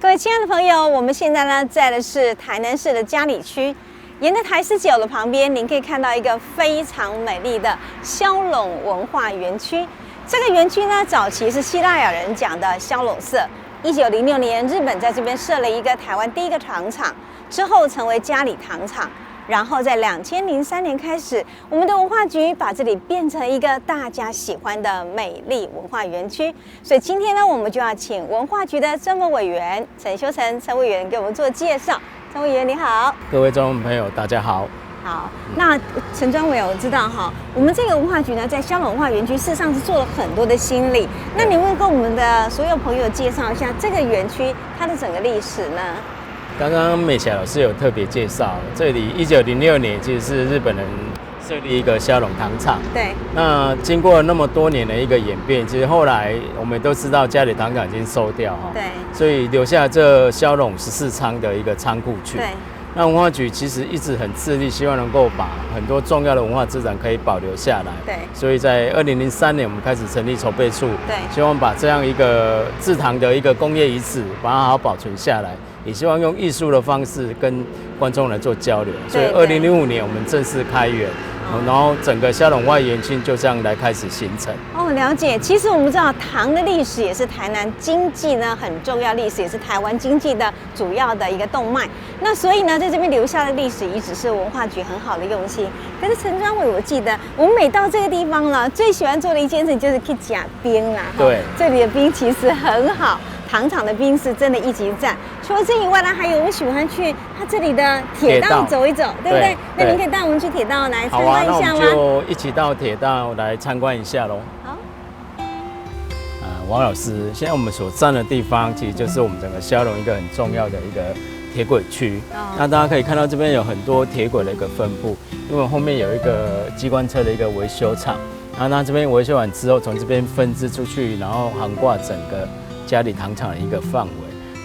各位亲爱的朋友，我们现在呢在的是台南市的佳里区，沿着台49的旁边，您可以看到一个非常美丽的萧陇文化园区。这个园区呢，早期是希腊雅人讲的萧陇色。1906年，日本在这边设了一个台湾第一个糖厂，之后成为佳里糖厂。然后在2003年开始，我们的文化局把这里变成一个大家喜欢的美丽文化园区。所以今天呢，我们就要请文化局的专门委员陈修成陈委员给我们做介绍。陈委员你好。各位观众朋友大家好。好，那陈专委，我知道哈，我们这个文化局呢，在萧陇文化园区事实上是做了很多的心力。那你会跟我们的所有朋友介绍一下这个园区它的整个历史呢？刚刚美霞老师有特别介绍，这里1906年其实是日本人设立一个萧陇糖厂。对。那经过那么多年的一个演变，其实后来我们都知道佳里糖厂已经收掉哈。对。所以留下这萧陇14仓的一个仓库群。对。那文化局其实一直很致力，希望能够把很多重要的文化资产可以保留下来。对。所以在2003年，我们开始成立筹备处，对，希望把这样一个制糖的一个工业遗址，把它好好保存下来，也希望用艺术的方式跟观众来做交流。所以2005年我们正式开园。然后整个萧陇文化园区就这样来开始形成。哦，了解。其实我们知道糖的历史也是台南经济呢很重要历史，也是台湾经济的主要的一个动脉。那所以呢，在这边留下的历史遗址是文化局很好的用心。可是陈专委，我记得我们每到这个地方了，最喜欢做的一件事就是去夹冰啦。对，这里的冰其实很好。糖厂的冰是真的一级赞。除了这以外呢，还有我喜欢去它这里的铁道走一走，对不对？那您可以带我们去铁道来参观一下吗？好啊，那我们就一起到铁道来参观一下喽。好。王老师，现在我们所站的地方，其实就是我们整个萧陇一个很重要的一个铁轨区。那大家可以看到这边有很多铁轨的一个分布，因为后面有一个机关车的一个维修厂。那这边维修完之后，从这边分支出去，然后横跨整个佳里糖厂的一个范围。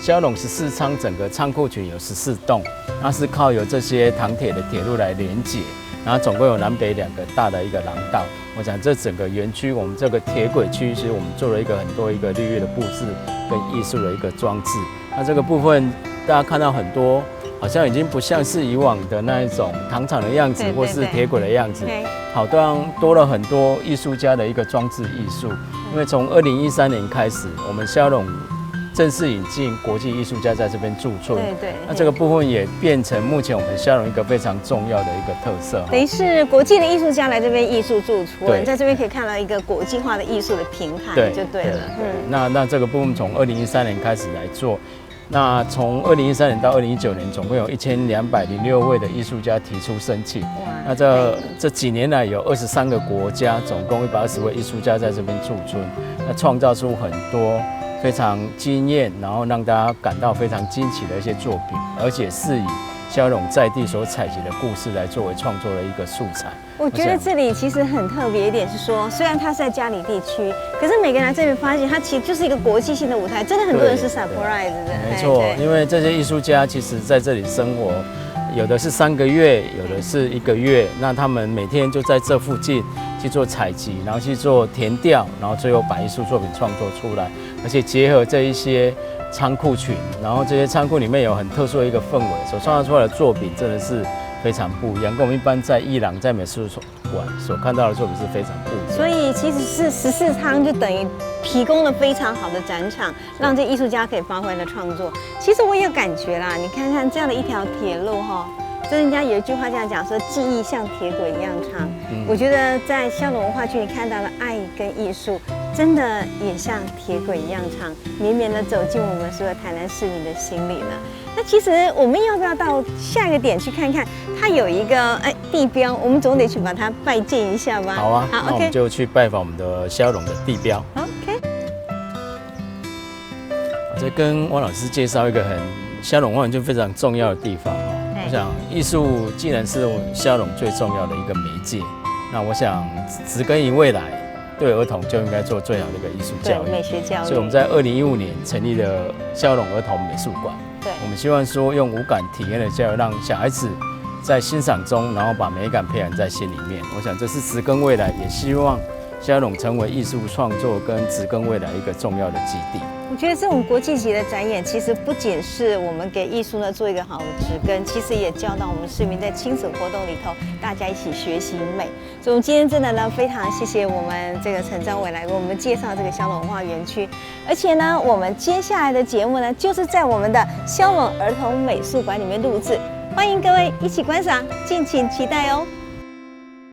萧陇14仓整个仓库群有14栋，那是靠有这些糖铁的铁路来连接，然后总共有南北2个大的一个廊道。我想这整个园区，我们这个铁轨区，其实我们做了一个很多一个绿叶的布置跟艺术的一个装置。那这个部分大家看到很多，好像已经不像是以往的那一种糖厂的样子，或是铁轨的样子，好多了很多艺术家的一个装置艺术。因为从2013年开始，我们萧陇正式引进国际艺术家在这边驻村。对。那这个部分也变成目前我们萧陇一个非常重要的一个特色。等于是国际的艺术家来这边艺术驻村，在这边可以看到一个国际化的艺术的平台，就对了。那这个部分从2013年开始来做。那从2013年到2019年，总共有1206位的艺术家提出申请。那这几年来，有23个国家，总共120位艺术家在这边驻村，那创造出很多非常惊艳，然后让大家感到非常惊奇的一些作品，而且是以萧陇在地所采集的故事来作为创作的一个素材。我觉得这里其实很特别一点是说，虽然它是在佳里地区，可是每个人来这边发现，它其实就是一个国际性的舞台，真的很多人是 surprise 的。没错，因为这些艺术家其实在这里生活，有的是3个月，有的是1个月，那他们每天就在这附近去做采集，然后去做田调，然后最后把艺术作品创作出来，而且结合这一些仓库群，然后这些仓库里面有很特殊的一个氛围，所创造出来的作品真的是非常不一样，跟我们一般在艺廊、在美术馆所看到的作品是非常不一样。所以其实是14仓就等于提供了非常好的展场，让这艺术家可以发挥的创作。其实我也有感觉啦，你看看这样的一条铁路哈，就人家有一句话这样讲说，记忆像铁轨一样长。我觉得在萧陇文化区你看到了爱跟艺术，真的也像铁轨一样长，绵绵的走进我们所有台南市民的心里了。那其实我们要不要到下一个点去看看？它有一个地标，我们总得去把它拜见一下吧。好啊，好，那我们就去拜访我们的萧陇的地标。OK。我再跟汪老师介绍一个萧陇文化园区非常重要的地方哦。我想艺术既然是萧陇最重要的一个媒介，那我想植根于未来，对儿童就应该做最好的一个艺术教育、美学教育。所以我们在2015年成立了萧陇儿童美术馆。对，我们希望说用无感体验的教育，让小孩子在欣赏中，然后把美感培养在心里面。我想这是植根未来，也希望萧龙成为艺术创作跟植根未来一个重要的基地。我觉得这种国际级的展演，其实不仅是我们给艺术呢做一个好的植根，其实也教导我们市民在亲子活动里头，大家一起学习美。所以我们今天真的呢，非常谢谢我们这个陈昭伟来给我们介绍这个萧龙文化园区，而且呢，我们接下来的节目呢，就是在我们的萧龙儿童美术馆里面录制，欢迎各位一起观赏，敬请期待哦。